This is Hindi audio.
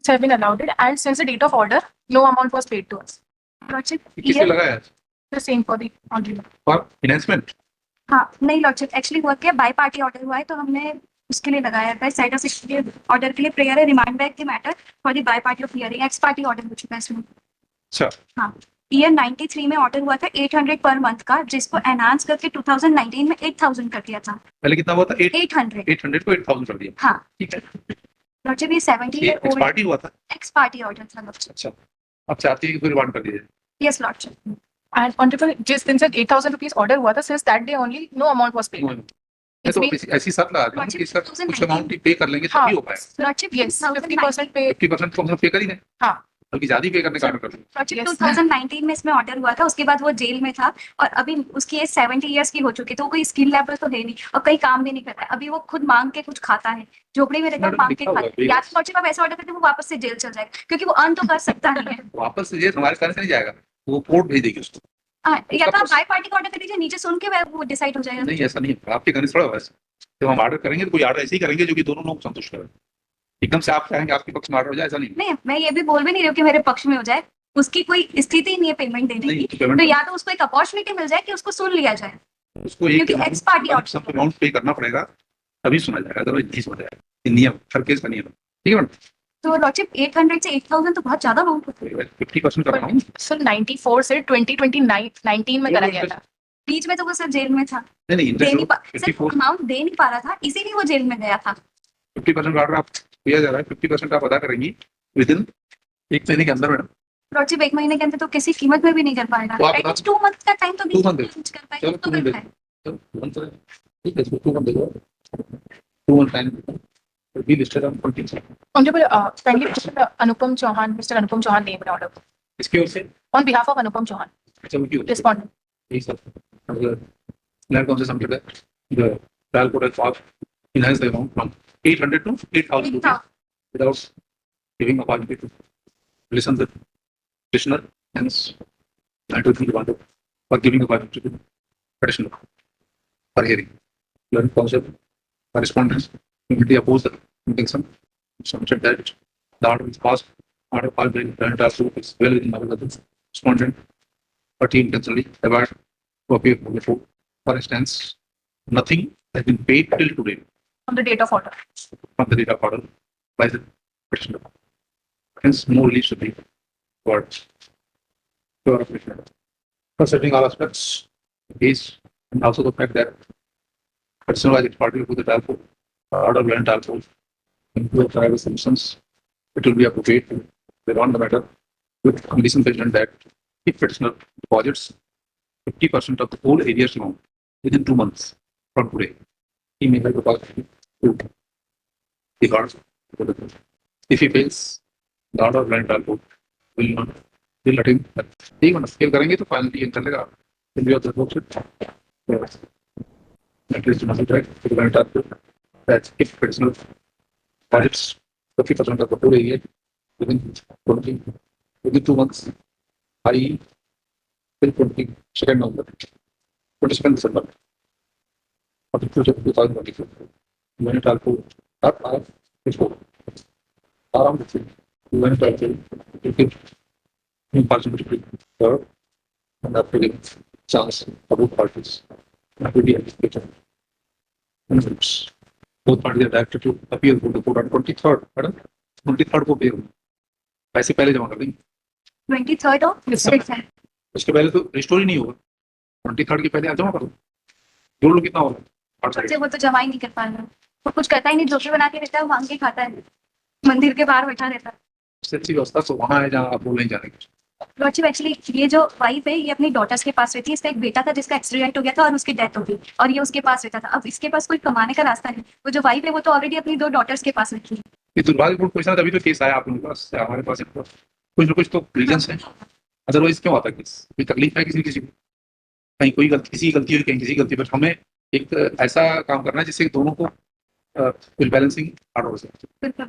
have been allowed it, and since the date of order, no amount was paid to us. Lordship, किससे लगाया? the same for the order. For enhancement? हाँ नहीं लॉर्डशिप, एक्चुअली हुआ क्या, बाई पार्टी ऑर्डर हुआ है तो हमने उसके लिए लगाया था, साइड ऑफ ऑर्डर के लिए प्रेयर है, remand back the matter for the bi party of hearing, x party order हो चुका है इसमें। अच्छा हाँ, ईयर 93 में ऑर्डर हुआ था 800 पर मंथ का, जिसको एनहांस करके 2019 में 8000 कर दिया था। पहले कितना हुआ था? 800 को 8000 कर दिया। हाँ ठीक है। लॉर्डशिप, ये 70 ईयर एक्स पार्टी हुआ था? एक्स पार्टी ऑर्डर था लॉर्डशिप। अच्छा, अब चाहती है कि फिर रिमांड कर दीजिए? Yes lordship. And honorable, जिस दिन से 8,000 rupees order हुआ था, since that day only no amount was paid. मैं तो ऐसी शर्त लगा दी कि सर कुछ अमाउंट पे कर लेंगे तभी हो पाएगा। लॉर्डशिप, Yes, 50% पे। 50% कम से कम पे कर ही दें। हाँ, बल्कि ज्यादा पे करने का ऑर्डर कर लॉर्डशिप, Yes. 2019 में इसमें ऑर्डर हुआ था, उसके बाद वो जेल में था और अभी उसकी एज 70 इयर्स की हो चुकी, तो कोई स्किल लेवल तो है नहीं और कहीं काम भी नहीं करता है। अभी वो खुद मांग के कुछ खाता है, झोपड़ी में रहकर मांग के खाता है। या तो लॉर्डशिप आप ऐसा ऑर्डर करते वो वापस से जेल चल जाएगा, क्योंकि वो अर्न तो कर सकता नहीं है। वापस से जेल हमारे करने से नहीं जाएगा, वो कोर्ट भेज देगी उसको। या तो आप बाई पार्टी का ऑर्डर कर दीजिए, नीचे सुन के वो डिसाइड हो जाएगा। नहीं ऐसा नहीं है, आपके करने से थोड़ा वैसे जब हम ऑर्डर करेंगे तो कोई ऑर्डर ऐसे ही करेंगे जो कि दोनों लोग संतुष्ट करें। एकदम से आप चाहेंगे आपके पक्ष में ऑर्डर हो जाए, ऐसा नहीं। नहीं, मैं ये भी बोल भी नहीं रही हूँ कि मेरे पक्ष में हो जाए, उसकी कोई स्थिति नहीं है पेमेंट देने की, तो या तो उसको एक अपॉर्चुनिटी मिल जाए कि उसको सुन लिया जाए, उसको एक क्योंकि एक्स पार्टी ऑर्डर अमाउंट पे करना पड़ेगा तभी सुना जाएगा, अदरवाइज नहीं सुना जाएगा। ये नियम, हर केस का नियम है। ठीक है मैडम? तो लॉर्डशिप 800 से 8000 तो बहुत ज्यादा अमाउंट होता है। 50% का अमाउंट सर 94 से 2019 में करा गया था। बीच में तो वो सर जेल में था, नहीं दे नहीं इंटरेस्ट सर अमाउंट दे नहीं पा रहा था, इसीलिए वो जेल में गया था। 50% ऑर्डर आप दिया जा रहा है, 50% आप अदा करेंगी विद इन एक महीने के अंदर मैडम। लॉर्डशिप, एक महीने के अंदर तो किसी कीमत में भी नहीं कर पाएगा, तो आप एटलीस्ट 2 मंथ का टाइम तो 2 मंथ कर पाएगा चलो तो 2 मंथ करता है। ठीक है, 2 मंथ देखो, 2 month time be listed on 20। Honorable, kindly Mr. Anupam Chauhan name and order. इसकी ओर से On behalf of Anupam Chauhan, चलो की respondent. यही सब लैंड काउंसिल सबमिटेड है the trial court has for enhance the amount from 800 to 8000 rupees without giving opportunity to listen the petitioner, hence I do think about for giving opportunity to petitioner for hearing. Learned counsel correspondence immediately opposed the intention, submitted that the order is passed, order passed by the entire group is well within our limits. Respondent but he intentionally avoid to appear before. For instance, nothing has been paid till today On the date of order. from the date of order by the petitioner. Hence, no relief should be for pure petitioner. Considering all aspects of the case and also the fact that petitioner was party to the trial court, order went trial court, include private submissions, it will be appropriate to remand the matter with condition precedent that if petitioner deposits 50% of the whole arrears amount within 2 months from today, he may have deposited to the court. If he fails, the order of land trial court will let him. ठीक है ना? फेल करेंगे तो फाइनली चलेगा। Then we have the vote at least must be right to the land trial court that if petitioner deposits 50% of the whole area within 2 months, i.e. till 22nd November, 22nd December of the 2024, when it also up before around the thing, when it also to give impartiality to serve and after giving chance for both parties to be educated. Both parties are directed to appeal to the court on 23rd, madam. 23rd को appeal पैसे पहले जमा कर देंगे। 23rd of December। उसके पहले तो रिस्टोर ही नहीं होगा। 23rd के पहले आप जमा करो। जोड़ लो कितना होगा? बच्चे वो तो जमा ही नहीं कर पा रहा, वो कुछ करता ही नहीं, झोंके बना के रहता है, मांग के खाता है, मंदिर के बाहर बैठा रहता है। उससे अच्छी व्यवस्था तो वहाँ है जहाँ आप बोल नहीं जाने की। लॉर्डशिप, एक्चुअली ये जो वाइफ है ये अपनी डॉटर्स के पास रहती है, इसका एक बेटा था जिसका एक्सीडेंट हो गया था और उसकी डेथ हो गई और ये उसके पास रहता था। अब इसके पास कोई कमाने का रास्ता नहीं, वो जो वाइफ है वो तो ऑलरेडी अपनी 2 डॉटर्स के पास रखी है। ये दुर्भाग्यपूर्ण क्वेश्चन, अभी तो केस आया आप लोगों के पास, हमारे पास कुछ न कुछ तो रीजंस है, अदरवाइज क्यों आता केस? कोई तकलीफ है किसी को, कहीं कोई गलती, किसी की गलती हुई, कहीं किसी की गलती, पर हमें एक ऐसा काम करना है जिससे दोनों को बैलेंसिंग आउट हो सके। बिल्कुल।